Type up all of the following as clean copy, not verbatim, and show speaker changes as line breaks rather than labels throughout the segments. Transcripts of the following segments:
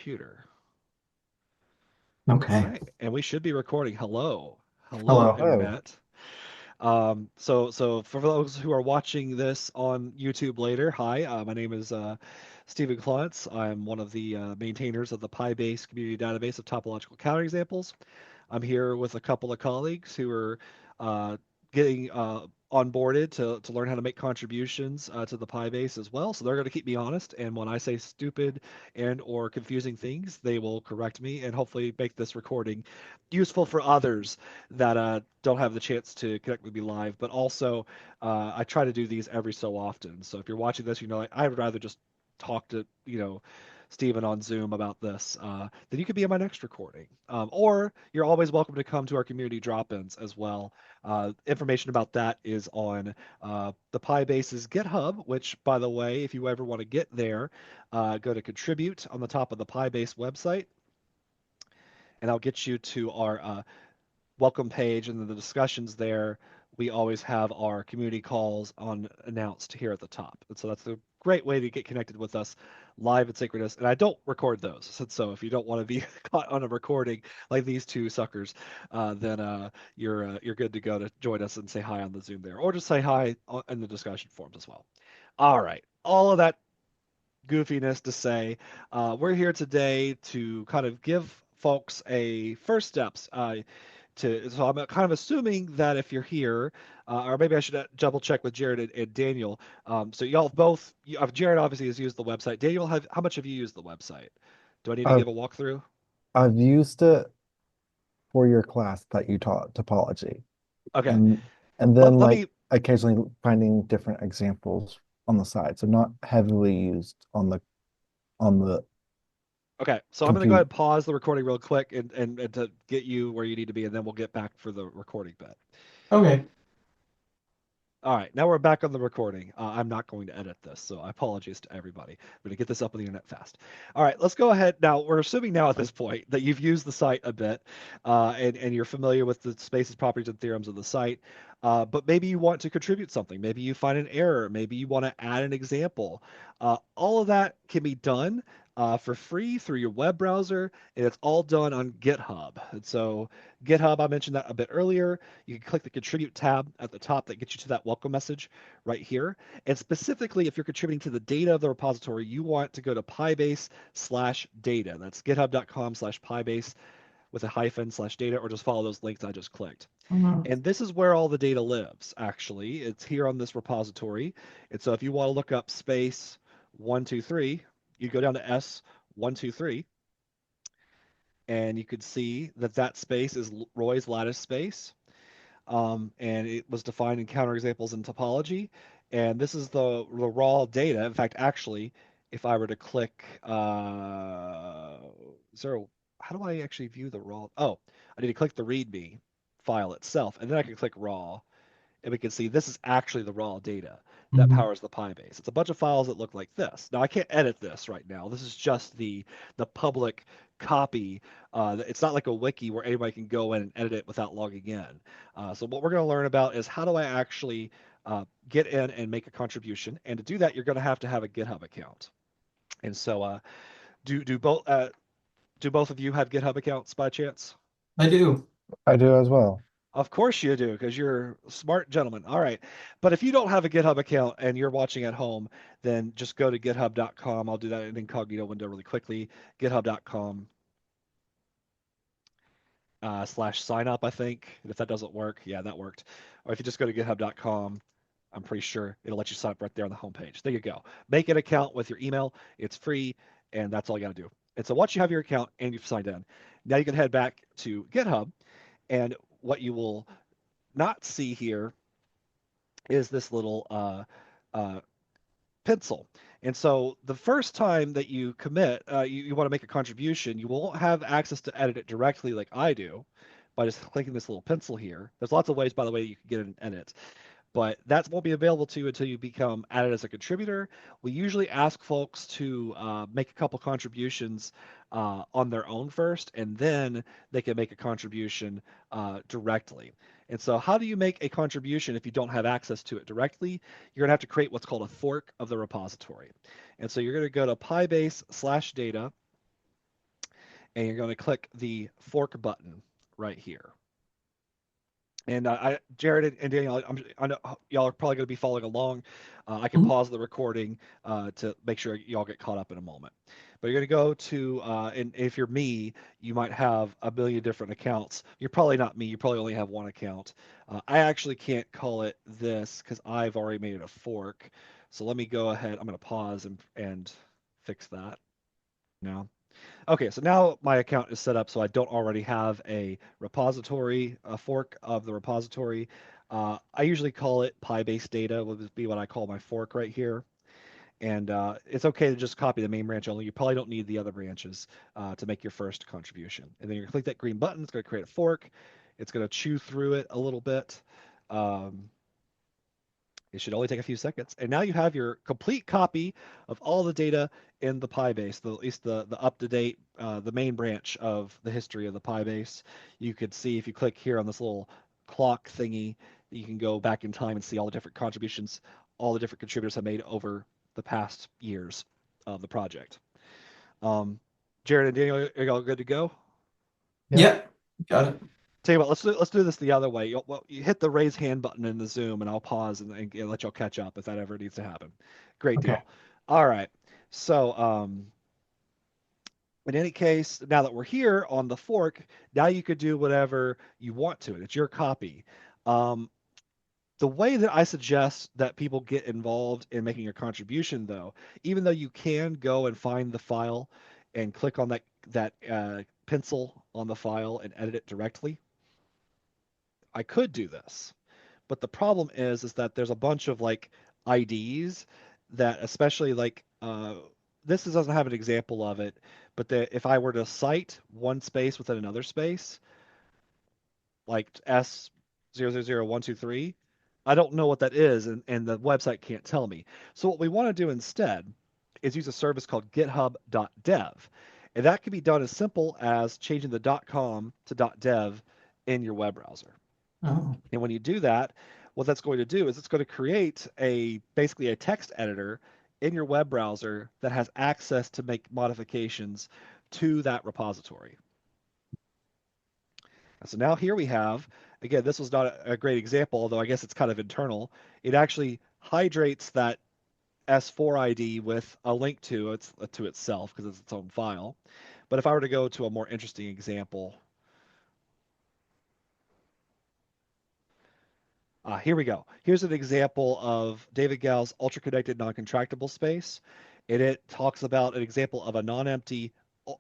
computer. All
Okay.
right, and we should be recording. Hello, hello,
Hello.
Oh,
internet. So for those who are watching this on YouTube later, hi, my name is Stephen Klontz. I'm one of the maintainers of the PyBase community database of topological counterexamples. I'm here with a couple of colleagues who are uh, getting onboarded to learn how to make contributions to the Pi base as well. So they're going to keep me honest. And when I say stupid and or confusing things, they will correct me and hopefully make this recording useful for others that don't have the chance to connect with me live. But also, I try to do these every so often. So if you're watching this, like, I would rather just talk to, Stephen on Zoom about this, then you could be in my next recording. Or you're always welcome to come to our community drop-ins as well. Information about that is on the PyBase's GitHub, which, by the way, if you ever want to get there, go to contribute on the top of the PyBase website, and I'll get you to our welcome page and then the discussions there. We always have our community calls on announced here at the top. And so that's a great way to get connected with us live and synchronous. And I don't record those. So if you don't want to be caught on a recording like these two suckers, then you're good to go to join us and say hi on the Zoom there, or just say hi in the discussion forums as well. All right, all of that goofiness to say, we're here today to kind of give folks a first steps so I'm kind of assuming that if you're here, or maybe I should double check with Jared and Daniel. So y'all both, Jared obviously has used the website. Daniel, how much have you used the website? Do I need to
I've
give a walkthrough?
I've used it for your class that you taught topology,
Okay,
and and then
let
like
me.
occasionally finding different examples on the side. So not heavily used on the
Okay, so I'm going to go ahead
compute.
and pause the recording real quick and to get you where you need to be, and then we'll get back for the recording bit.
Okay.
All right, now we're back on the recording. I'm not going to edit this, so I apologize to everybody. I'm going to get this up on the internet fast. All right, let's go ahead. Now, we're assuming now at this point that you've used the site a bit and you're familiar with the spaces, properties, and theorems of the site, but maybe you want to contribute something. Maybe you find an error. Maybe you want to add an example. All of that can be done for free through your web browser, and it's all done on GitHub. And so GitHub, I mentioned that a bit earlier. You can click the contribute tab at the top that gets you to that welcome message right here. And specifically, if you're contributing to the data of the repository, you want to go to pybase/data. That's github.com/pybase with a hyphen/data, or just follow those links I just clicked.
Mhm.
And this is where all the data lives, actually. It's here on this repository. And so if you want to look up space 123, you go down to S123, and you could see that that space is Roy's lattice space, and it was defined in counterexamples in topology. And this is the raw data. In fact, actually, if I were to click zero, how do I actually view the raw? Oh, I need to click the README file itself, and then I can click raw, and we can see this is actually the raw data that
Mhm.
powers the PyBase. It's a bunch of files that look like this. Now I can't edit this right now. This is just the public copy. It's not like a wiki where anybody can go in and edit it without logging in. So what we're going to learn about is how do I actually get in and make a contribution. And to do that, you're going to have a GitHub account. And so do do both do both of you have GitHub accounts by chance?
I do.
I do as well.
Of course you do, because you're a smart gentlemen. All right. But if you don't have a GitHub account and you're watching at home, then just go to github.com. I'll do that in an incognito window really quickly. Github.com slash sign up, I think. And if that doesn't work, yeah, that worked. Or if you just go to github.com, I'm pretty sure it'll let you sign up right there on the homepage. There you go. Make an account with your email. It's free, and that's all you got to do. And so once you have your account and you've signed in, now you can head back to GitHub, and what you will not see here is this little uh, pencil. And so the first time that you commit, you want to make a contribution, you won't have access to edit it directly like I do by just clicking this little pencil here. There's lots of ways, by the way, you can get an edit, but that won't be available to you until you become added as a contributor. We usually ask folks to make a couple contributions on their own first, and then they can make a contribution directly. And so, how do you make a contribution if you don't have access to it directly? You're going to have to create what's called a fork of the repository. And so, you're going to go to pybase/data, and you're going to click the fork button right here. And Jared and Daniel, I know y'all are probably going to be following along. I can
Mhm.
pause the recording to make sure y'all get caught up in a moment. But you're going to go to, and if you're me, you might have a million different accounts. You're probably not me. You probably only have one account. I actually can't call it this because I've already made it a fork. So let me go ahead. I'm going to pause and fix that now. Okay, so now my account is set up so I don't already have a repository, a fork of the repository. I usually call it PyBase data, would be what I call my fork right here. And it's okay to just copy the main branch only. You probably don't need the other branches to make your first contribution. And then you're gonna click that green button. It's going to create a fork. It's going to chew through it a little bit. Um, it should only take a few seconds. And now you have your complete copy of all the data in the PyBase, at least the up-to-date, the main branch of the history of the PyBase. You could see if you click here on this little clock thingy, you can go back in time and see all the different contributions all the different contributors have made over the past years of the project. Um, Jared and Daniel, are you all good to go?
Yep.
Yeah, got it.
Tell you what, let's do this the other way. You hit the raise hand button in the Zoom, and I'll pause and let y'all catch up if that ever needs to happen. Great
Okay.
deal. All right. So, in any case, now that we're here on the fork, now you could do whatever you want to it. It's your copy. Um, the way that I suggest that people get involved in making a contribution, though, even though you can go and find the file and click on that pencil on the file and edit it directly, I could do this. But the problem is that there's a bunch of like IDs that especially like this doesn't have an example of it, but if I were to cite one space within another space, like S000123, I don't know what that is, and the website can't tell me. So what we want to do instead is use a service called github.dev. And that can be done as simple as changing the .com to .dev in your web browser.
Oh.
And when you do that, what that's going to do is it's going to create basically a text editor in your web browser that has access to make modifications to that repository. So now here we have, again, this was not a great example, although I guess it's kind of internal. It actually hydrates that S4 ID with a link to itself because it's its own file. But if I were to go to a more interesting example, here we go. Here's an example of David Gau's ultra-connected non-contractible space. And it talks about an example of a non-empty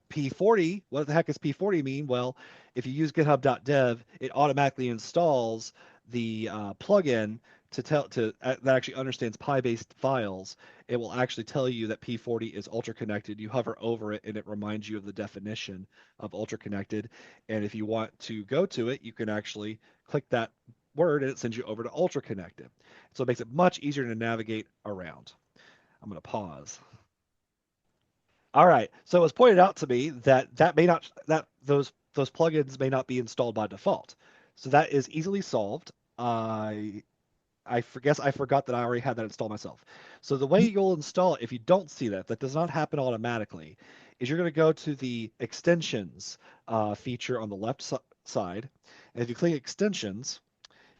P40. What the heck does P40 mean? Well, if you use github.dev, it automatically installs the plugin that actually understands Pi-based files. It will actually tell you that P40 is ultra-connected. You hover over it, and it reminds you of the definition of ultra-connected. And if you want to go to it, you can actually click that word and it sends you over to ultra connected. So it makes it much easier to navigate around. I'm going to pause. All right. So it was pointed out to me that may not that those plugins may not be installed by default. So that is easily solved. I forgot that I already had that installed myself. So the way you'll install it, if you don't see that does not happen automatically, is you're going to go to the extensions feature on the left side. And if you click extensions,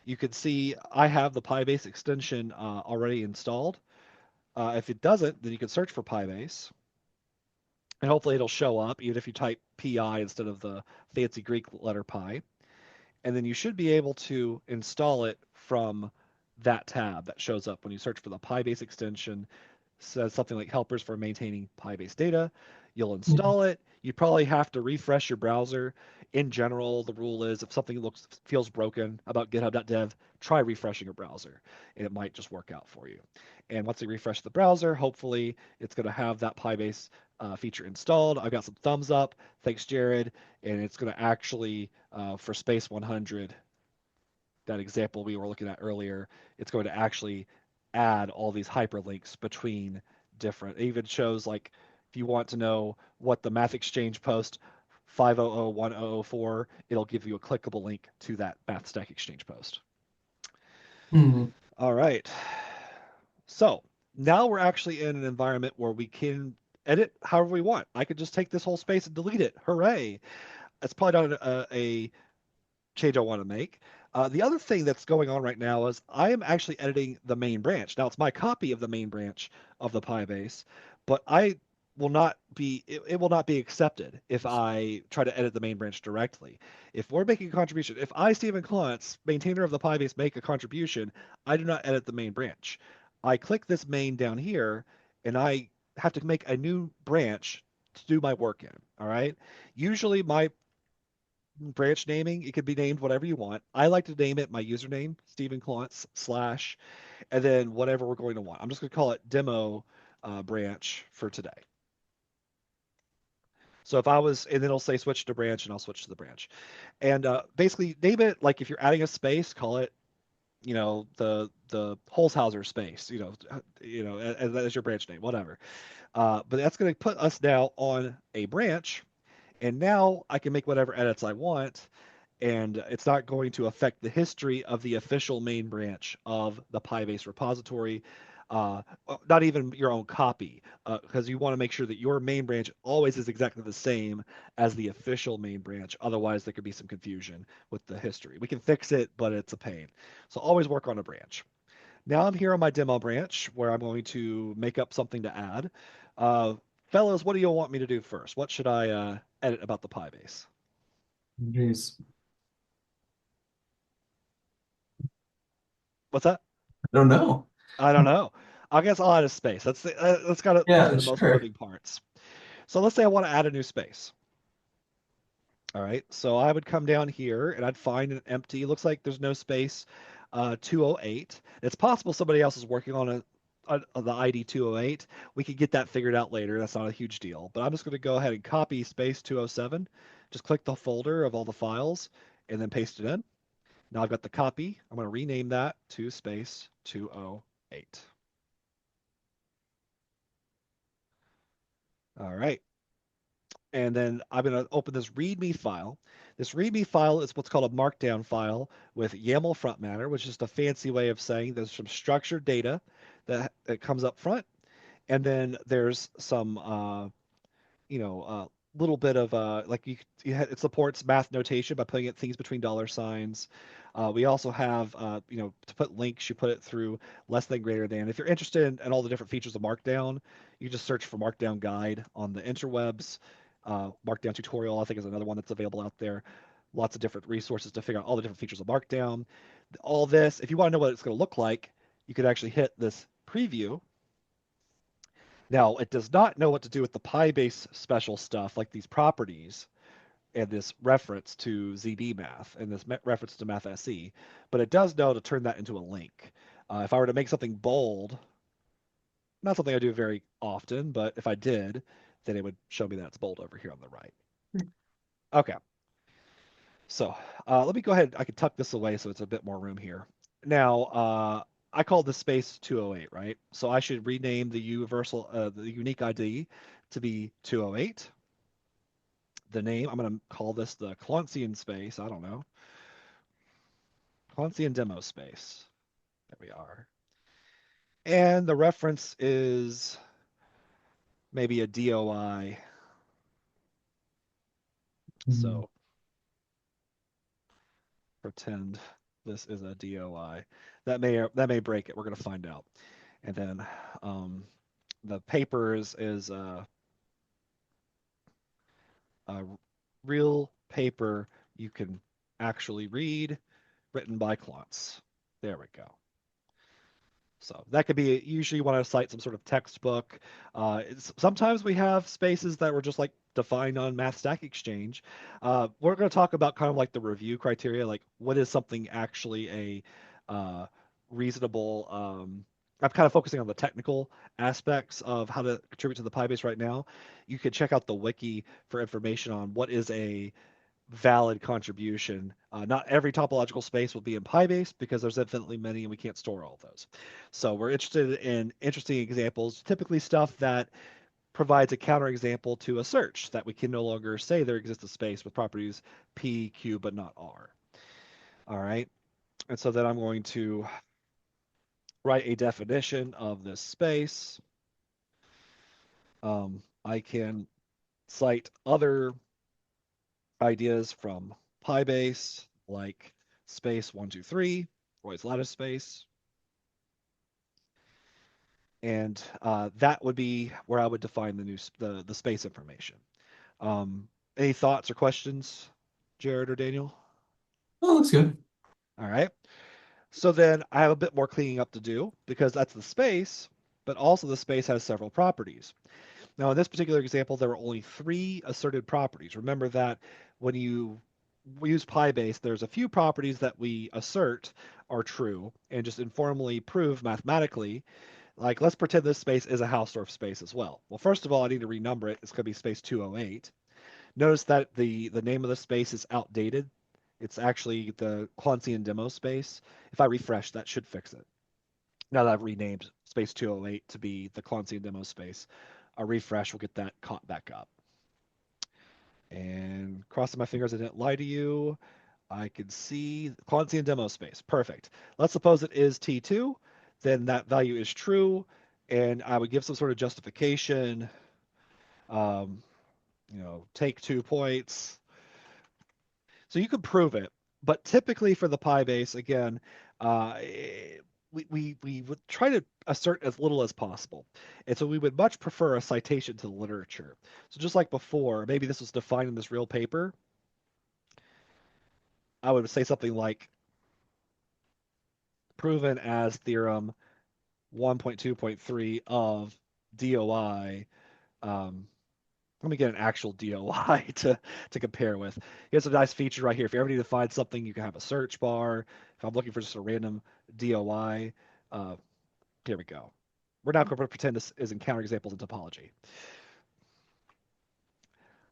you can see I have the Pybase extension already installed. If it doesn't, then you can search for Pybase, and hopefully it'll show up, even if you type PI instead of the fancy Greek letter pi. And then you should be able to install it from that tab that shows up when you search for the Pybase extension. Says something like helpers for maintaining Pybase data. You'll
Mhm.
install it. You probably have to refresh your browser. In general, the rule is if something feels broken about github.dev, try refreshing your browser, and it might just work out for you. And once you refresh the browser, hopefully it's going to have that Pybase feature installed. I've got some thumbs up. Thanks, Jared. And it's going to actually, for Space 100, that example we were looking at earlier, it's going to actually add all these hyperlinks between different. It even shows like if you want to know what the Math Exchange post 5001004, it'll give you a clickable link to that Math Stack Exchange post.
Mhm.
All right. So now we're actually in an environment where we can edit however we want. I could just take this whole space and delete it. Hooray! That's probably not a change I want to make. The other thing that's going on right now is I am actually editing the main branch. Now it's my copy of the main branch of the Pybase, but I will not be it will not be accepted if I try to edit the main branch directly. If we're making a contribution, if I, Stephen Klontz, maintainer of the Pybase, make a contribution, I do not edit the main branch. I click this main down here, and I have to make a new branch to do my work in. All right. Usually my branch naming, it could be named whatever you want. I like to name it my username, Stephen Klontz slash, and then whatever we're going to want. I'm just going to call it demo branch for today. So if I was, and then it'll say switch to branch, and I'll switch to the branch. And basically name it like if you're adding a space, call it, the Holzhauser space, as your branch name, whatever. But that's going to put us now on a branch, and now I can make whatever edits I want, and it's not going to affect the history of the official main branch of the Pybase repository, not even your own copy, because you want to make sure that your main branch always is exactly the same as the official main branch. Otherwise, there could be some confusion with the history. We can fix it, but it's a pain. So always work on a branch. Now I'm here on my demo branch where I'm going to make up something to add. Uh, Fellows, what do you want me to do first? What should I edit about the Pybase?
Jeez.
What's that?
I don't know.
I don't know. I guess I'll add a space. That's got those are
Yeah,
the most
sure.
moving parts. So let's say I want to add a new space. All right. So I would come down here and I'd find an empty. It looks like there's no space. 208. It's possible somebody else is working on the ID 208. We could get that figured out later. That's not a huge deal. But I'm just going to go ahead and copy space 207. Just click the folder of all the files and then paste it in. Now I've got the copy. I'm going to rename that to space 208. All right. And then I'm going to open this README file. This README file is what's called a markdown file with YAML front matter, which is just a fancy way of saying there's some structured data that comes up front. And then there's some little bit of like it supports math notation by putting it things between dollar signs. We also have to put links, you put it through less than greater than. If you're interested in all the different features of Markdown, you just search for Markdown guide on the interwebs. Markdown tutorial, I think, is another one that's available out there. Lots of different resources to figure out all the different features of Markdown. All this, if you want to know what it's going to look like, you could actually hit this preview. Now, it does not know what to do with the Pybase special stuff, like these properties and this reference to ZBMath and this reference to MathSE, but it does know to turn that into a link. If I were to make something bold, not something I do very often, but if I did, then it would show me that it's bold over here on the right. Okay, so let me go ahead. I can tuck this away so it's a bit more room here. Now, I called this space 208, right? So I should rename the unique ID to be 208. The name, I'm going to call this the Klontzian space. I don't know. Klontzian demo space. There we are. And the reference is maybe a DOI. So pretend this is a DOI. That may break it. We're going to find out. And then the paper is a real paper you can actually read, written by Klontz. There we go. So that could be usually you want to cite some sort of textbook. Sometimes we have spaces that were just like defined on Math Stack Exchange. We're going to talk about kind of like the review criteria, like what is something actually a reasonable. I'm kind of focusing on the technical aspects of how to contribute to the Pybase right now. You could check out the wiki for information on what is a valid contribution. Not every topological space will be in Pybase because there's infinitely many and we can't store all of those. So we're interested in interesting examples, typically stuff that provides a counterexample to a search that we can no longer say there exists a space with properties P, Q, but not R. All right. And so then I'm going to write a definition of this space. I can cite other ideas from PyBase, like space 123, Roy's lattice space, and that would be where I would define the space information. Um, any thoughts or questions, Jared or Daniel?
Oh, looks good.
All right. So then I have a bit more cleaning up to do because that's the space, but also the space has several properties. Now, in this particular example, there were only three asserted properties. Remember that when you use PyBase, there's a few properties that we assert are true and just informally prove mathematically. Like, let's pretend this space is a Hausdorff space as well. Well, first of all, I need to renumber it. It's going to be space 208. Notice that the name of the space is outdated. It's actually the Clonsian demo space. If I refresh, that should fix it. Now that I've renamed space 208 to be the Clonsian demo space, a refresh will get that caught back up. And crossing my fingers I didn't lie to you. I can see Clonsian demo space. Perfect. Let's suppose it is T2. Then that value is true. And I would give some sort of justification. Um, take 2 points. So you could prove it, but typically for the PyBase, again, uh, we would try to assert as little as possible. And so we would much prefer a citation to the literature. So just like before, maybe this was defined in this real paper, I would say something like proven as theorem 1.2.3 of DOI. Um, Let me get an actual DOI to compare with. Here's a nice feature right here. If you ever need to find something, you can have a search bar. If I'm looking for just a random DOI, uh, here we go. We're now going to pretend this is in counterexamples in topology.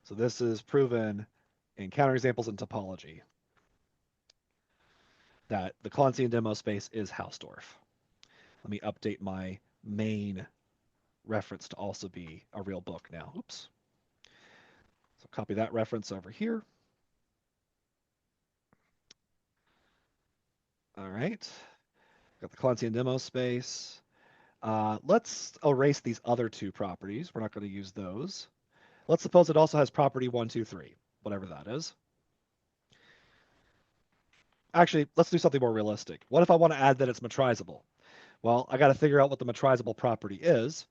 So this is proven in counterexamples in topology that the Clonsian demo space is Hausdorff. Let me update my main reference to also be a real book now. Oops. So copy that reference over here. All right. Got the Clonsian demo space. Let's erase these other two properties. We're not going to use those. Let's suppose it also has property 1, 2, 3, whatever that is. Actually, let's do something more realistic. What if I want to add that it's metrizable? Well, I got to figure out what the metrizable property is.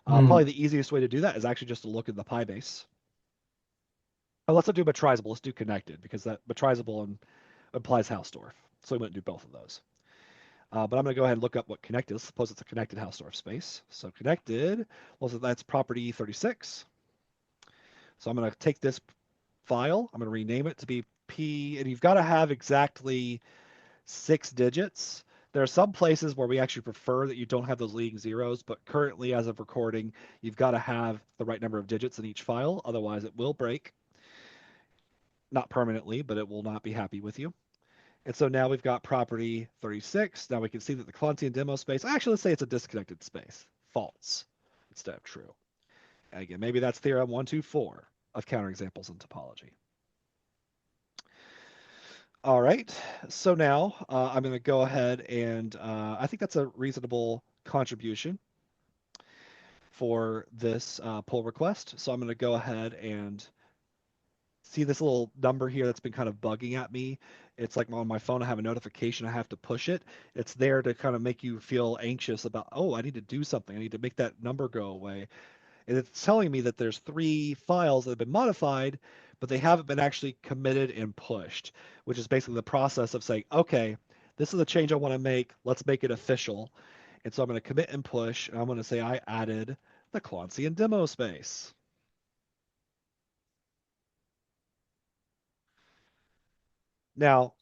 Probably the easiest way to do that is actually just to look at the PyBase. Oh, let's not do metrizable. Let's do connected because that metrizable implies Hausdorff. So we wouldn't do both of those. But I'm going to go ahead and look up what connected is. Suppose it's a connected Hausdorff space. So connected, well, so that's property 36. So I'm going to take this file, I'm going to rename it to be P, and you've got to have exactly 6 digits. There are some places where we actually prefer that you don't have those leading zeros, but currently, as of recording, you've got to have the right number of digits in each file. Otherwise, it will break. Not permanently, but it will not be happy with you. And so now we've got property 36. Now we can see that the Clonsian demo space, actually, let's say it's a disconnected space. False instead of true. And again, maybe that's theorem 124 of counterexamples in topology. All right, so now I'm going to go ahead and I think that's a reasonable contribution for this pull request. So I'm going to go ahead and see this little number here that's been kind of bugging at me. It's like on my phone, I have a notification, I have to push it. It's there to kind of make you feel anxious about, oh, I need to do something. I need to make that number go away. And it's telling me that there's 3 files that have been modified, but they haven't been actually committed and pushed, which is basically the process of saying, okay, this is the change I want to make. Let's make it official. And so I'm going to commit and push, and I'm going to say I added the Clonsian demo space. Now,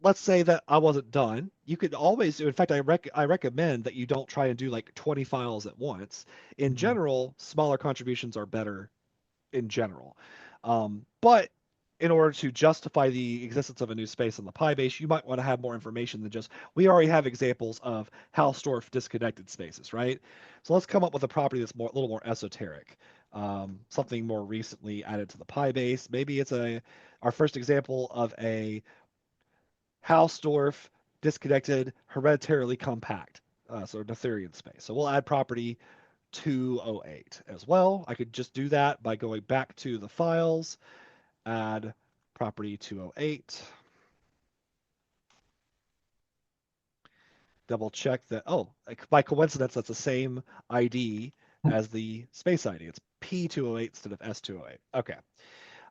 let's say that I wasn't done. You could always, in fact, I recommend that you don't try and do like 20 files at once. In general, smaller contributions are better in general. But in order to justify the existence of a new space on the PyBase, you might want to have more information than just, we already have examples of Hausdorff disconnected spaces, right? So let's come up with a property that's a little more esoteric. Something more recently added to the PyBase. Maybe it's our first example of a Hausdorff disconnected hereditarily compact, so Noetherian space. So we'll add property 208 as well. I could just do that by going back to the files, add property 208. Double check that, oh, like by coincidence, that's the same ID as the space ID. It's P208 instead of S208. Okay.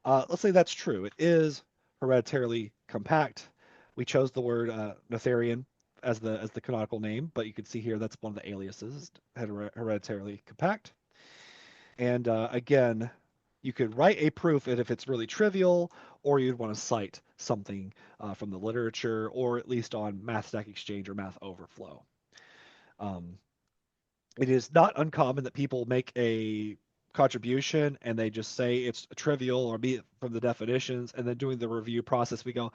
Let's say that's true. It is hereditarily compact. We chose the word Noetherian as the canonical name, but you can see here that's one of the aliases, hereditarily compact. And again, you could write a proof if it's really trivial, or you'd want to cite something from the literature, or at least on Math Stack Exchange or Math Overflow. It is not uncommon that people make a contribution and they just say it's trivial or be it from the definitions, and then doing the review process we go,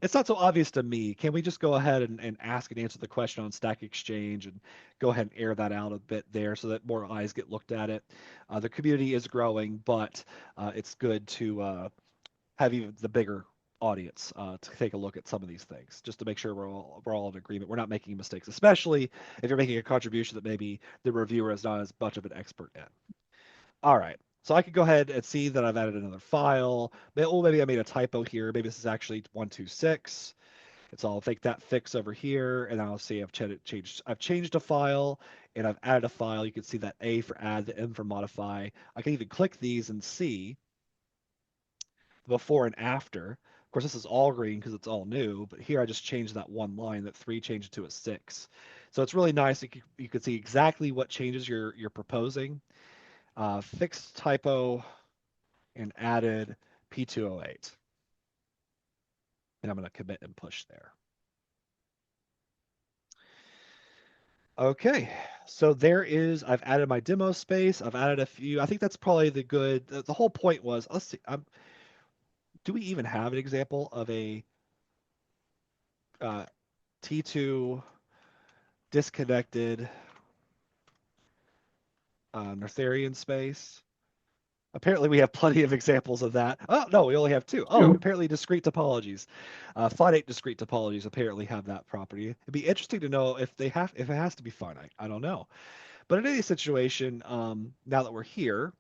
it's not so obvious to me, can we just go ahead and ask and answer the question on Stack Exchange and go ahead and air that out a bit there so that more eyes get looked at it. The community is growing, but it's good to have even the bigger audience to take a look at some of these things, just to make sure we're all in agreement. We're not making mistakes, especially if you're making a contribution that maybe the reviewer is not as much of an expert in. All right, so I could go ahead and see that I've added another file. Maybe I made a typo here. Maybe this is actually 126. So I'll take that fix over here, and I'll see I've changed a file, and I've added a file. You can see that A for add, the M for modify. I can even click these and see before and after. Of course, this is all green because it's all new, but here I just changed that one line, that 3 changed to a 6. So it's really nice. You can see exactly what changes you're proposing. Fixed typo and added P208. And I'm going to commit and push there. Okay, so I've added my demo space. I've added a few. I think that's probably the whole point was, let's see, do we even have an example of a T2 disconnected Noetherian space? Apparently we have plenty of examples of that. Oh, no, we only have 2. Oh, apparently discrete topologies. Finite discrete topologies apparently have that property. It'd be interesting to know if it has to be finite. I don't know. But in any situation, now that we're here,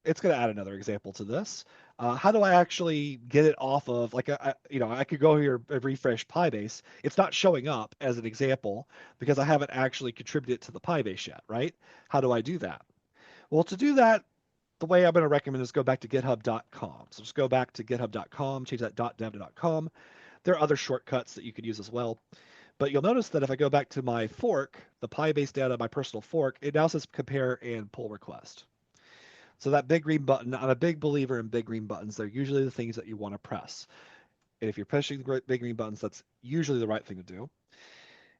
it's going to add another example to this. How do I actually get it off of, like, I could go here and refresh Pybase. It's not showing up as an example because I haven't actually contributed to the Pybase yet, right? How do I do that? Well, to do that, the way I'm going to recommend is go back to github.com. So just go back to github.com, change that .dev to .com. There are other shortcuts that you could use as well. But you'll notice that if I go back to my fork, the Pybase data, my personal fork, it now says compare and pull request. So that big green button, I'm a big believer in big green buttons. They're usually the things that you want to press. And if you're pushing the big green buttons, that's usually the right thing to do.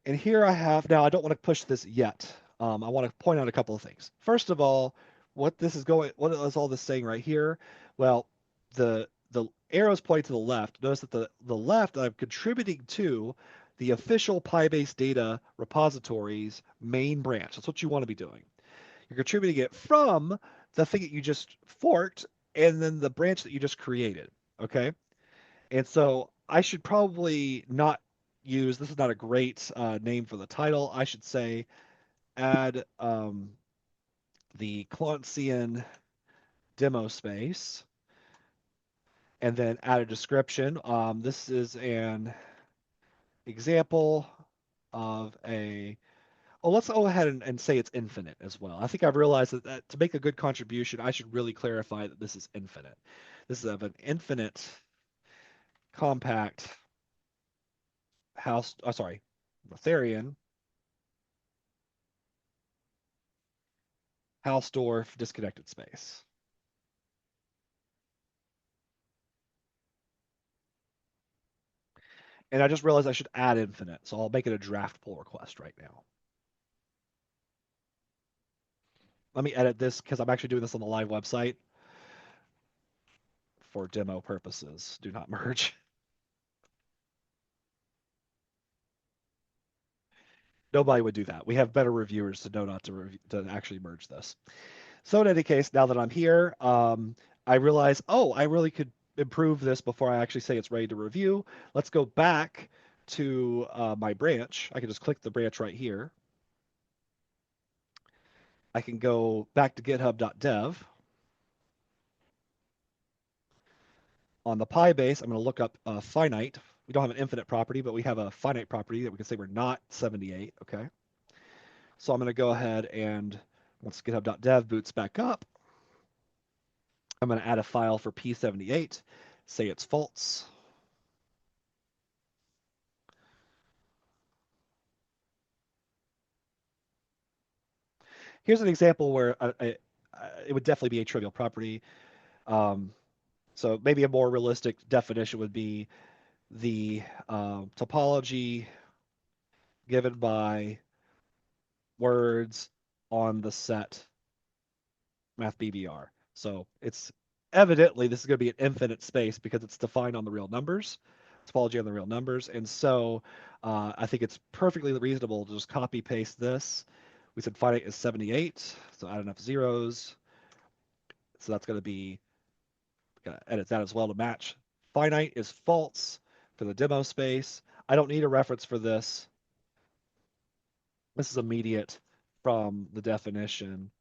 And here I have, now I don't want to push this yet. I want to point out a couple of things. First of all, what is all this saying right here? Well, the arrows point to the left. Notice that the left, I'm contributing to the official Pybase data repository's main branch. That's what you want to be doing. You're contributing it from the thing that you just forked and then the branch that you just created. Okay. And so I should probably not use, this is not a great name for the title. I should say add the Clontzian demo space and then add a description. This is an example of let's go ahead and say it's infinite as well. I think I've realized that to make a good contribution, I should really clarify that this is infinite. This is of an infinite compact Noetherian Hausdorff disconnected space. And I just realized I should add infinite, so I'll make it a draft pull request right now. Let me edit this because I'm actually doing this on the live website for demo purposes. Do not merge. Nobody would do that. We have better reviewers to know not to actually merge this. So in any case, now that I'm here, I realize, I really could improve this before I actually say it's ready to review. Let's go back to my branch. I can just click the branch right here. I can go back to github.dev. On the Pybase, I'm going to look up finite. We don't have an infinite property, but we have a finite property that we can say we're not 78. Okay. So I'm going to go ahead and once github.dev boots back up, I'm going to add a file for P78, say it's false. Here's an example where it would definitely be a trivial property. Um, so maybe a more realistic definition would be the topology given by words on the set mathBBR. So it's evidently this is going to be an infinite space because it's defined on the real numbers, topology on the real numbers. And so I think it's perfectly reasonable to just copy paste this. We said finite is 78, so add enough zeros. So that's going to be, going to edit that as well to match. Finite is false for the demo space. I don't need a reference for this. This is immediate from the definition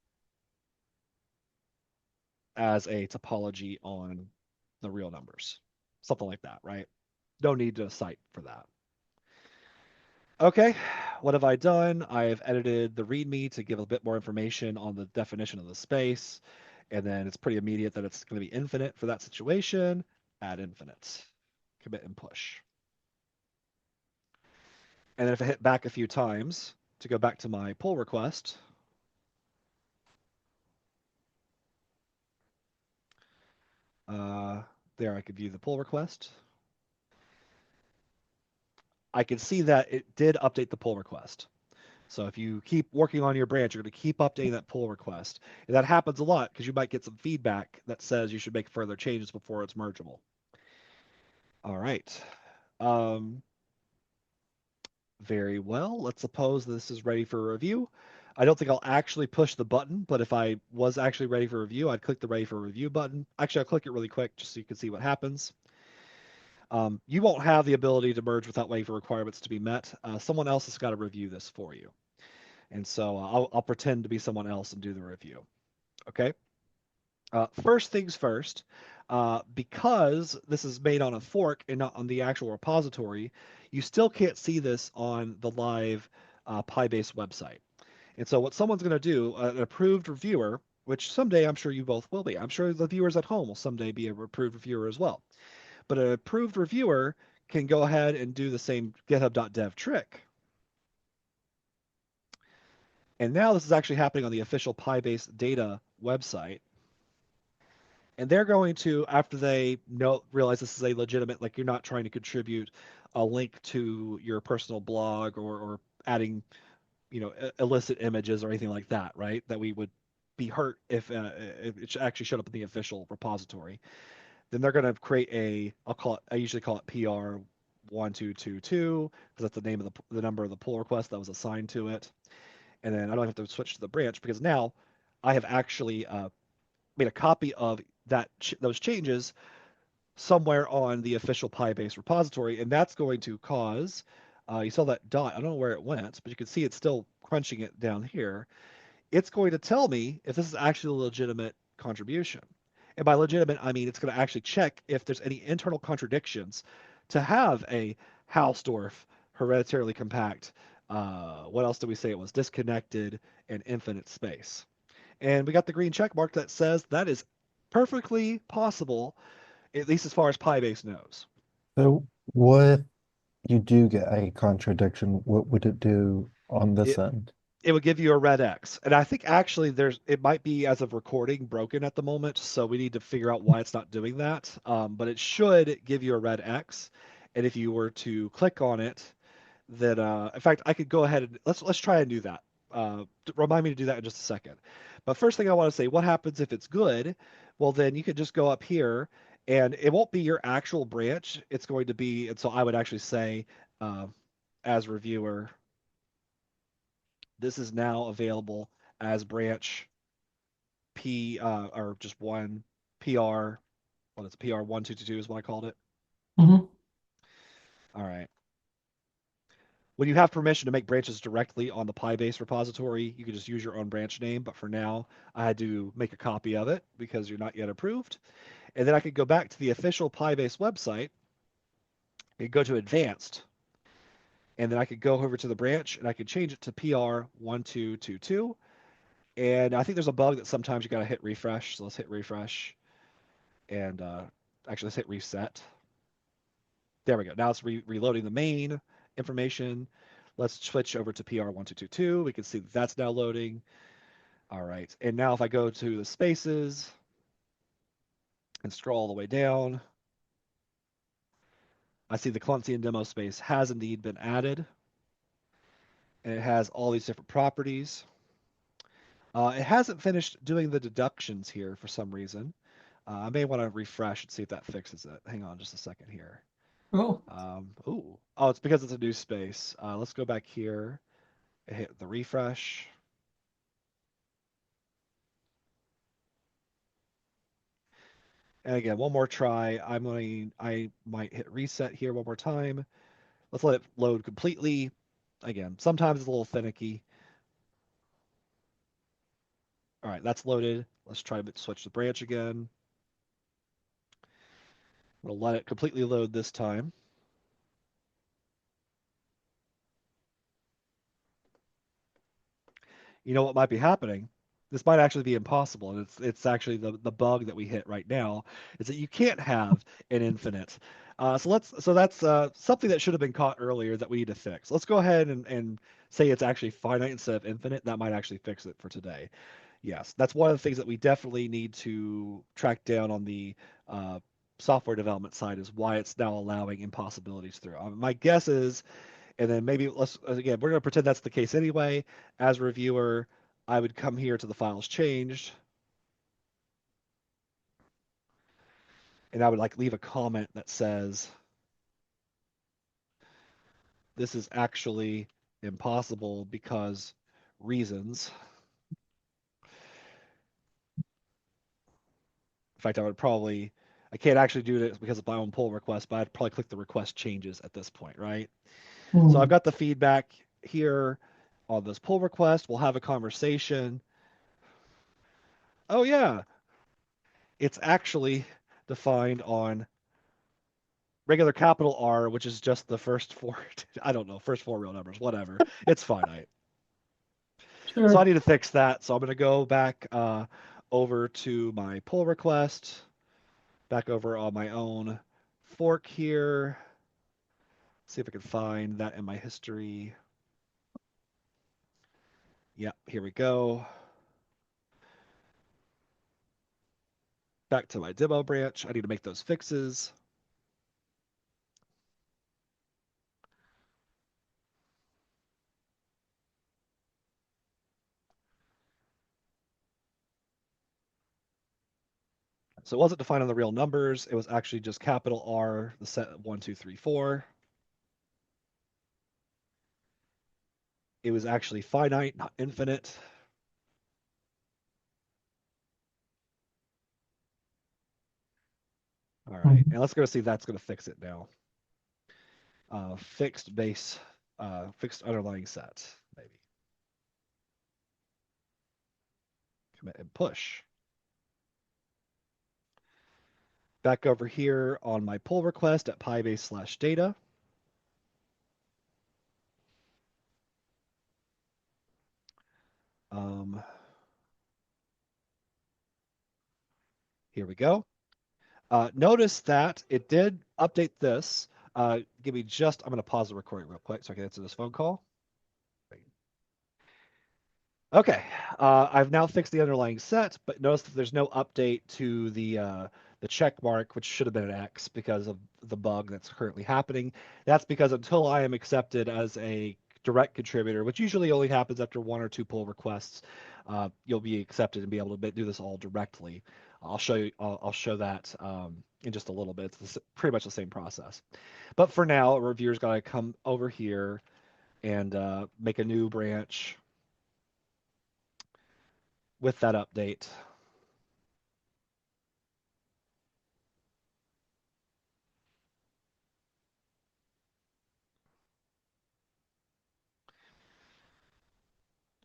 as a topology on the real numbers. Something like that, right? No need to cite for that. Okay, what have I done? I've edited the README to give a bit more information on the definition of the space. And then it's pretty immediate that it's going to be infinite for that situation. Add infinite, commit and push. And then if I hit back a few times to go back to my pull request, there I could view the pull request. I can see that it did update the pull request. So if you keep working on your branch, you're going to keep updating that pull request. And that happens a lot because you might get some feedback that says you should make further changes before it's mergeable. All right. Very well. Let's suppose this is ready for review. I don't think I'll actually push the button, but if I was actually ready for review, I'd click the ready for review button. Actually, I'll click it really quick just so you can see what happens. You won't have the ability to merge without waiting for requirements to be met. Someone else has got to review this for you. And so I'll pretend to be someone else and do the review. Okay. First things first, because this is made on a fork and not on the actual repository, you still can't see this on the live Pybase website. And so what someone's going to do, an approved reviewer, which someday I'm sure you both will be. I'm sure the viewers at home will someday be an approved reviewer as well. But an approved reviewer can go ahead and do the same github.dev trick. And now this is actually happening on the official Pybase data website. And they're going to, after they realize this is a legitimate, like you're not trying to contribute a link to your personal blog or adding, illicit images or anything like that, right? That we would be hurt if it actually showed up in the official repository. Then they're going to create I usually call it PR 1222 because that's the name of the number of the pull request that was assigned to it. And then I don't have to switch to the branch because now I have actually made a copy of those changes somewhere on the official Pybase repository, and that's going to cause, you saw that dot, I don't know where it went, but you can see it's still crunching it down here. It's going to tell me if this is actually a legitimate contribution. And by legitimate, I mean it's going to actually check if there's any internal contradictions to have a Hausdorff hereditarily compact. What else did we say it was? Disconnected and infinite space. And we got the green check mark that says that is perfectly possible, at least as far as Pybase knows.
So what if you do get a contradiction? What would it do on this
It
end?
it would give you a red X. And I think actually it might be as of recording broken at the moment, so we need to figure out why it's not doing that. But it should give you a red X. And if you were to click on it, then in fact I could go ahead and let's try and do that. Remind me to do that in just a second. But first thing I want to say, what happens if it's good? Well, then you could just go up here and it won't be your actual branch. It's going to be, and so I would actually say, uh, as reviewer, this is now available as branch P or just one PR. Well, it's PR 1222 is what I called it.
Mhm.
All right. When you have permission to make branches directly on the PyBase repository, you can just use your own branch name. But for now, I had to make a copy of it because you're not yet approved. And then I could go back to the official PyBase website and go to advanced. And then I could go over to the branch and I could change it to PR1222. And I think there's a bug that sometimes you got to hit refresh. So let's hit refresh and actually let's hit reset. There we go. Now it's reloading the main information. Let's switch over to PR1222. We can see that that's now loading. All right. And now if I go to the spaces and scroll all the way down, I see the Cluncy demo space has indeed been added. And it has all these different properties. It hasn't finished doing the deductions here for some reason. I may want to refresh and see if that fixes it. Hang on just a second here.
Oh,
Oh, it's because it's a new space. Let's go back here and hit the refresh. And again, one more try. I might hit reset here one more time. Let's let it load completely. Again, sometimes it's a little finicky. All right, that's loaded. Let's try to switch the branch again. We'll let it completely load this time. You know what might be happening? This might actually be impossible, and it's actually the bug that we hit right now is that you can't have an infinite. So that's something that should have been caught earlier that we need to fix. Let's go ahead and say it's actually finite instead of infinite. That might actually fix it for today. Yes, that's one of the things that we definitely need to track down on the uh, software development side is why it's now allowing impossibilities through. My guess is and then maybe let's again, we're going to pretend that's the case anyway. As a reviewer, I would come here to the files changed, and I would like leave a comment that says this is actually impossible because reasons. In fact, I can't actually do it because of my own pull request, but I'd probably click the request changes at this point, right? So I've got the feedback here on this pull request. We'll have a conversation. Oh yeah, it's actually defined on regular capital R, which is just the first four, I don't know, first four real numbers, whatever. It's finite. So I
sure.
need to fix that. So I'm going to go back over to my pull request, back over on my own fork here. See if I can find that in my history. Yep, here we go. Back to my demo branch. I need to make those fixes. So it wasn't defined on the real numbers. It was actually just capital R, the set 1, 2, 3, 4. It was actually finite, not infinite. All right, and let's go see if that's going to fix it now. Fixed base, fixed underlying set, maybe. Commit and push. Back over here on my pull request at pybase/data. Here we go. Notice that it did update this. Give me just, I'm going to pause the recording real quick so I can answer this phone call. Okay, I've now fixed the underlying set, but notice that there's no update to the check mark, which should have been an X because of the bug that's currently happening. That's because until I am accepted as a direct contributor, which usually only happens after one or two pull requests, you'll be accepted and be able to do this all directly. I'll show you. I'll show that in just a little bit. It's pretty much the same process. But for now, a reviewer's got to come over here and make a new branch with that update.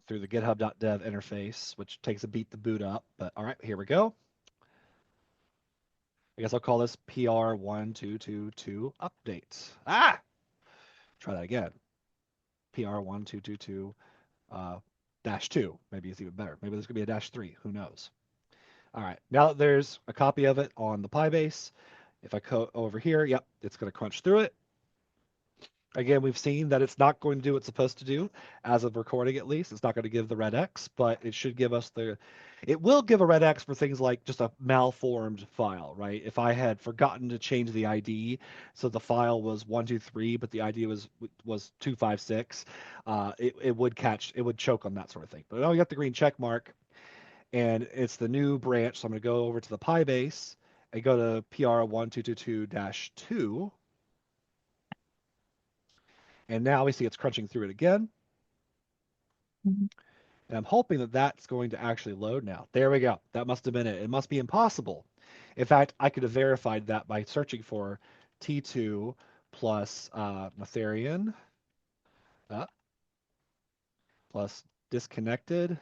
through the github.dev interface, which takes a beat to boot up. But all right, here we go. I guess I'll call this PR1222 update. Ah! Try that again. PR1222 -2. Maybe it's even better. Maybe there's going to be a -3. Who knows? All right. Now that there's a copy of it on the Pybase, if I go over here, yep, it's going to crunch through it. Again, we've seen that it's not going to do what it's supposed to do as of recording, at least. It's not going to give the red X, but it should give us it will give a red X for things like just a malformed file, right? If I had forgotten to change the ID, so the file was 123, but the ID was 256, it would choke on that sort of thing. But now we got the green check mark, and it's the new branch. So I'm going to go over to the Pybase and go to PR1222-2. And now we see it's crunching through it again.
Mhm.
And I'm hoping that that's going to actually load now. There we go. That must have been it. It must be impossible. In fact, I could have verified that by searching for T2 plus Matherian plus disconnected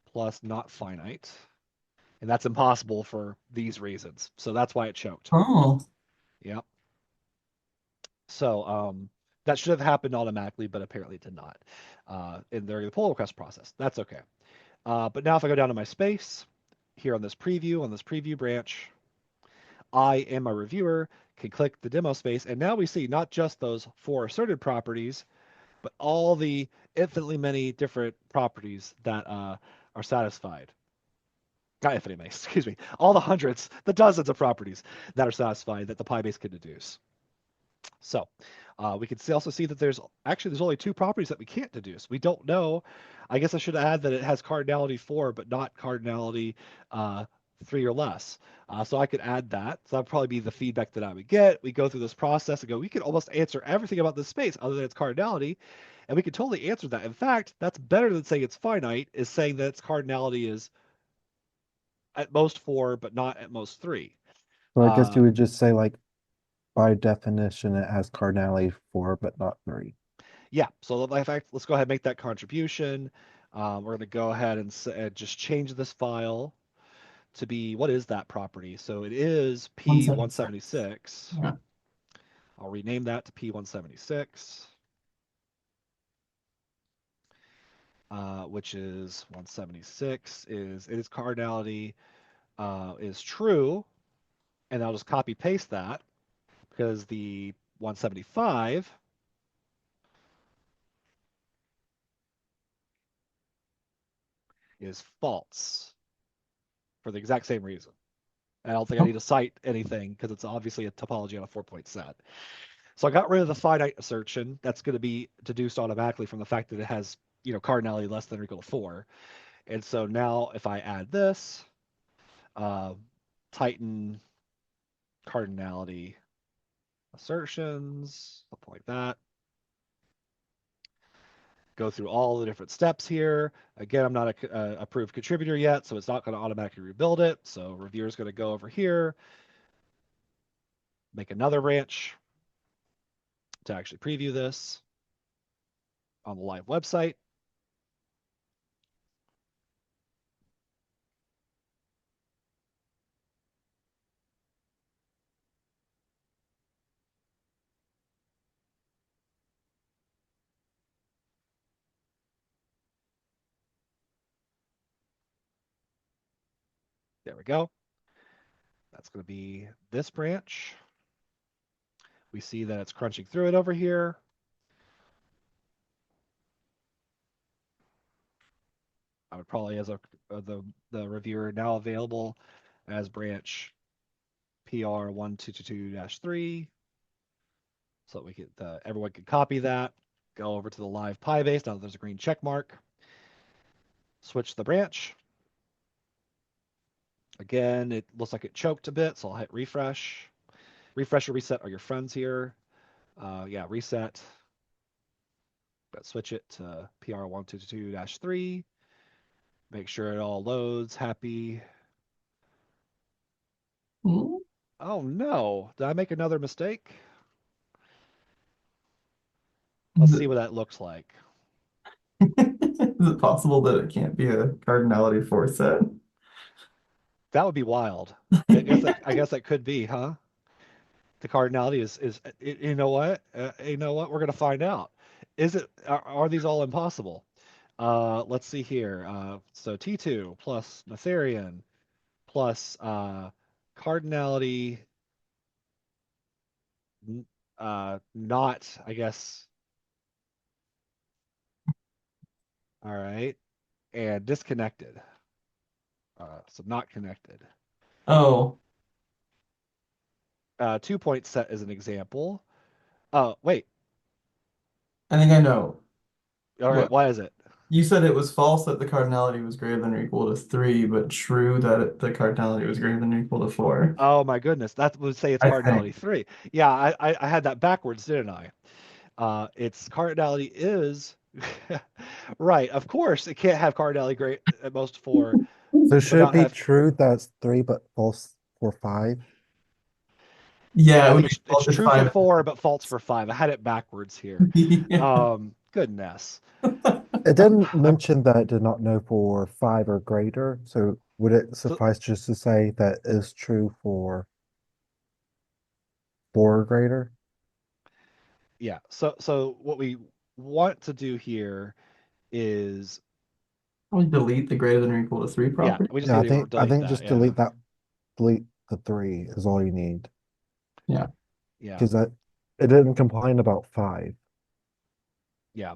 plus not finite. And that's impossible for these reasons. So that's why it choked.
Oh,
Yep. So that should have happened automatically, but apparently it did not in the pull request process. That's okay. But now if I go down to my space here on this preview branch, I and my reviewer can click the demo space. And now we see not just those 4 asserted properties, but all the infinitely many different properties that are satisfied. Not infinitely many, excuse me. All the hundreds, the dozens of properties that are satisfied that the Pybase can deduce. So we can also see that there's only 2 properties that we can't deduce. We don't know. I guess I should add that it has cardinality 4, but not cardinality 3 or less. So I could add that. So that'd probably be the feedback that I would get. We go through this process and go, we can almost answer everything about this space other than its cardinality. And we can totally answer that. In fact, that's better than saying it's finite, is saying that its cardinality is at most 4, but not at most 3.
So I guess you would just say like by definition it has cardinality 4 but not 3.
Yeah, so in fact, let's go ahead and make that contribution. We're going to go ahead and just change this file to be, what is that property? So it is
176.
P176.
Yeah.
I'll rename that to P176, which is 176 is its cardinality is true, and I'll just copy paste that because the 175 is false for the exact same reason. I don't think I need to cite anything because it's obviously a topology on a 4-point set. So I got rid of the finite assertion. That's going to be deduced automatically from the fact that it has, cardinality less than or equal to 4. And so now if I add this, Titan cardinality assertions, something like that. Go through all the different steps here. Again, I'm not a approved contributor yet, so it's not going to automatically rebuild it. So reviewer is going to go over here, make another branch to actually preview this on the live website. There we go. That's going to be this branch. We see that it's crunching through it over here. I would probably, as the reviewer now available as branch PR1222-3, so that we could everyone can copy that. Go over to the live Pybase. Now that there's a green check mark. Switch the branch. Again, it looks like it choked a bit, so I'll hit refresh. Refresh or reset are your friends here. Yeah, reset. But switch it to PR1222-3. Make sure it all loads. Happy.
Ooh.
Oh no, did I make another mistake? Let's see what that looks like.
Is it possible that it can't be a cardinality 4 set?
That would be wild. I guess that could be, huh? The cardinality is you know what? You know what? We're gonna find out. Are these all impossible? Let's see here. So T2 plus Noetherian plus cardinality not, I guess. All right. And disconnected. So not connected.
Oh,
2 point set is an example. Oh, wait.
I think I know.
All right.
What?
Why is it?
You said it was false that the cardinality was greater than or equal to 3, but true that the cardinality was greater than or equal to 4.
Oh my goodness. That would say it's
I think.
cardinality 3. Yeah, I had that backwards, didn't I? Its cardinality is right. Of course, it can't have cardinality great at most 4,
So should
but
it
not
be
have.
true that's 3 but false for 5?
Yeah,
I
it
think
would be
it's
it's
true for
5.
4, but false for 5. I had it backwards here.
Yeah.
Goodness.
It didn't mention that it did not know for 5 or greater, so would it
So
suffice just to say that is true for 4 or greater?
yeah. So what we want to do here is
Probably delete the greater than or equal to 3
yeah,
property.
we just
Yeah,
need
I
to
think I
delete
think
that.
just
Yeah.
delete the 3 is all you need.
Yeah.
Yeah.
Because that it didn't complain about 5.
Yeah.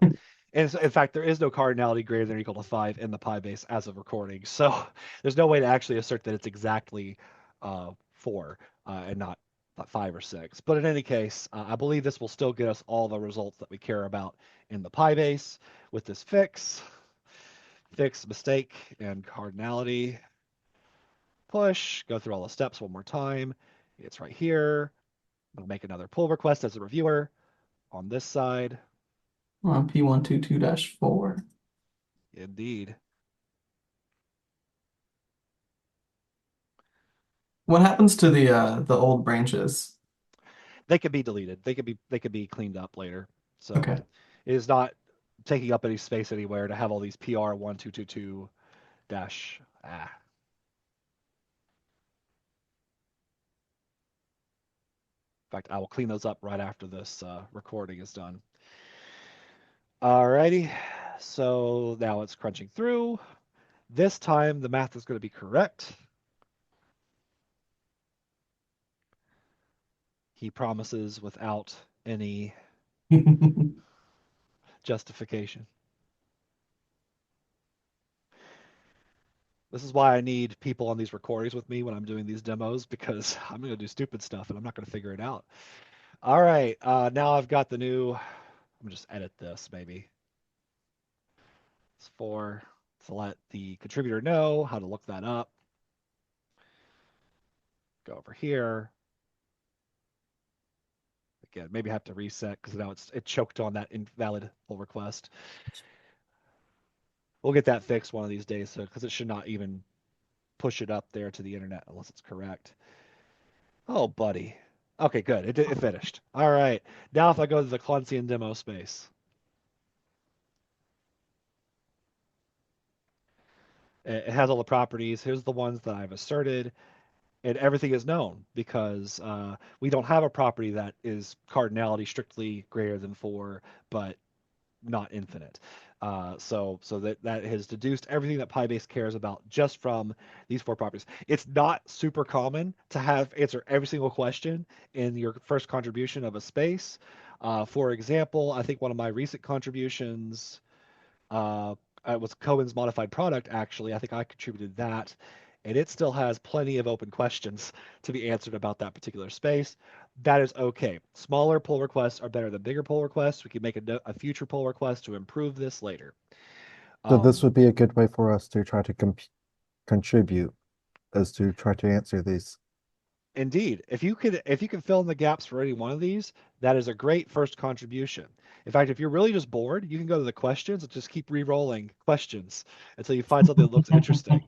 And so, in fact, there is no cardinality greater than or equal to 5 in the pi base as of recording. So there's no way to actually assert that it's exactly 4 and not 5 or 6. But in any case, I believe this will still get us all the results that we care about in the pi base with this fix, mistake, and cardinality. Push, go through all the steps one more time. It's right here. I'll make another pull request as a reviewer on this side.
P122-4.
Indeed.
What happens to the old branches?
They could be deleted. They could be cleaned up later. So
Okay.
it is not taking up any space anywhere to have all these PR 1222 dash In fact, I will clean those up right after this recording is done. Alrighty, so now it's crunching through. This time the math is going to be correct. He promises without any justification. This is why I need people on these recordings with me when I'm doing these demos, because I'm going to do stupid stuff and I'm not going to figure it out. All right, now I've got the new, I'm just edit this maybe. It's for to let the contributor know how to look that up. Go over here. Again, maybe I have to reset because now it choked on that invalid pull request. We'll get that fixed one of these days, so because it should not even push it up there to the internet unless it's correct. Oh, buddy. Okay, good. It finished. All right. Now if I go to the Clunsian demo space, it has all the properties. Here's the ones that I've asserted, and everything is known because we don't have a property that is cardinality strictly greater than 4, but not infinite. So that has deduced everything that PyBase cares about just from these 4 properties. It's not super common to have answer every single question in your first contribution of a space. For example, I think one of my recent contributions was Cohen's modified product. Actually, I think I contributed that, and it still has plenty of open questions to be answered about that particular space. That is okay. Smaller pull requests are better than bigger pull requests. We can make a future pull request to improve this later.
So this
Um,
would be a good way for us to try to contribute, is to try to answer these.
Indeed, if you can fill in the gaps for any one of these, that is a great first contribution. In fact, if you're really just bored, you can go to the questions and just keep re-rolling questions until you find something that looks interesting,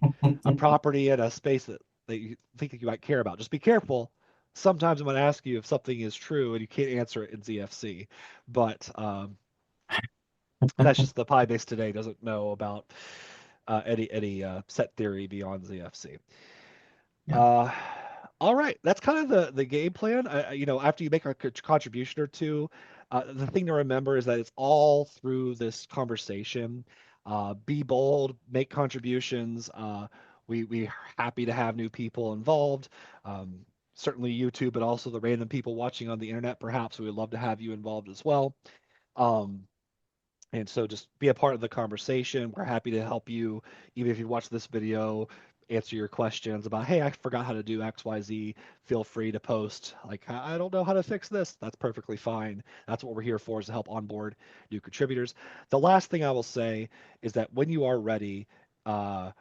a property in a space that you think that you might care about. Just be careful. Sometimes I'm going to ask you if something is true and you can't answer it in ZFC, but That's just the Pi base today doesn't know about any set theory beyond ZFC.
Yeah.
All right, that's kind of the game plan. After you make a contribution or two, the thing to remember is that it's all through this conversation. Be bold, make contributions. We're happy to have new people involved. Um, Certainly YouTube, but also the random people watching on the internet. Perhaps we would love to have you involved as well. Um, and so just be a part of the conversation. We're happy to help you, even if you watch this video, answer your questions about, hey, I forgot how to do XYZ. Feel free to post, like, I don't know how to fix this. That's perfectly fine. That's what we're here for, is to help onboard new contributors. The last thing I will say is that when you are ready, uh,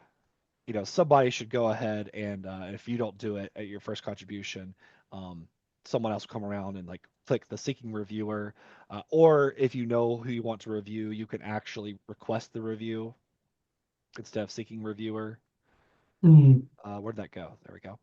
somebody should go ahead and if you don't do it at your first contribution, um, someone else will come around and like click the seeking reviewer. Or if you know who you want to review, you can actually request the review instead of seeking reviewer.
Mm.
Where'd that go? There we go.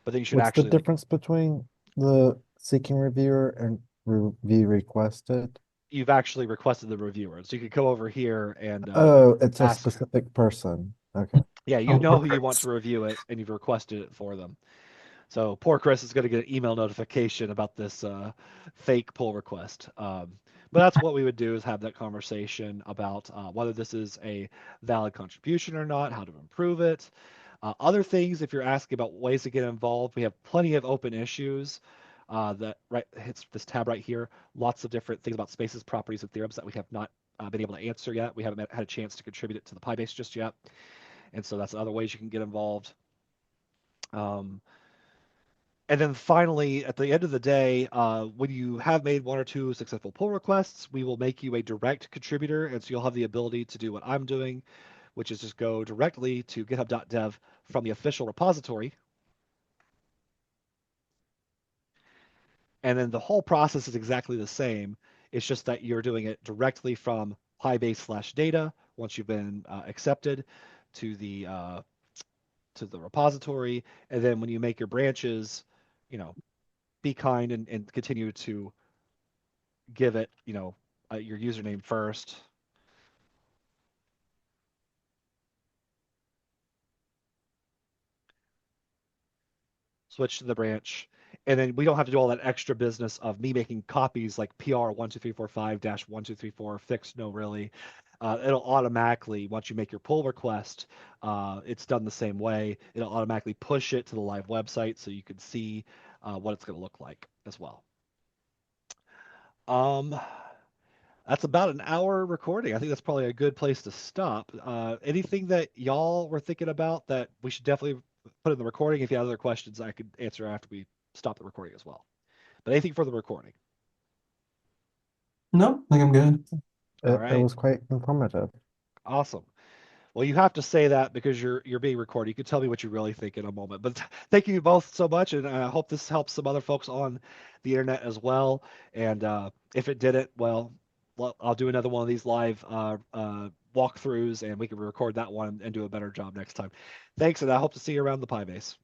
But then you should
What's the
actually like,
difference between the seeking reviewer and review requested?
you've actually requested the reviewer. So you could go over here and
Oh, it's a
ask.
specific person. Okay.
Yeah, you
Oh,
know who you want
Chris.
to review it and you've requested it for them. So poor Chris is going to get an email notification about this fake pull request. But that's what we would do, is have that conversation about whether this is a valid contribution or not, how to improve it. Other things, if you're asking about ways to get involved, we have plenty of open issues that right hits this tab right here. Lots of different things about spaces, properties, and theorems that we have not been able to answer yet. We haven't had a chance to contribute it to the PyBase just yet. And so that's other ways you can get involved. And then finally, at the end of the day, when you have made one or two successful pull requests, we will make you a direct contributor. And so you'll have the ability to do what I'm doing, which is just go directly to github.dev from the official repository. And then the whole process is exactly the same. It's just that you're doing it directly from Pybase/data once you've been accepted to the repository. And then when you make your branches, be kind and continue to give it, your username first. Switch to the branch. And then we don't have to do all that extra business of me making copies like PR12345-1234 fixed. No, really. It'll automatically, once you make your pull request, it's done the same way. It'll automatically push it to the live website so you can see what it's going to look like as well. That's about an hour recording. I think that's probably a good place to stop. Anything that y'all were thinking about that we should definitely put in the recording? If you have other questions, I could answer after we stop the recording as well. But anything for the recording?
No, I think I'm good.
All
It
right.
was quite informative.
Awesome. Well, you have to say that because you're being recorded. You can tell me what you really think in a moment. But thank you both so much, and I hope this helps some other folks on the internet as well. And if it didn't, well, I'll do another one of these live walkthroughs, and we can record that one and do a better job next time. Thanks, and I hope to see you around the Pi base.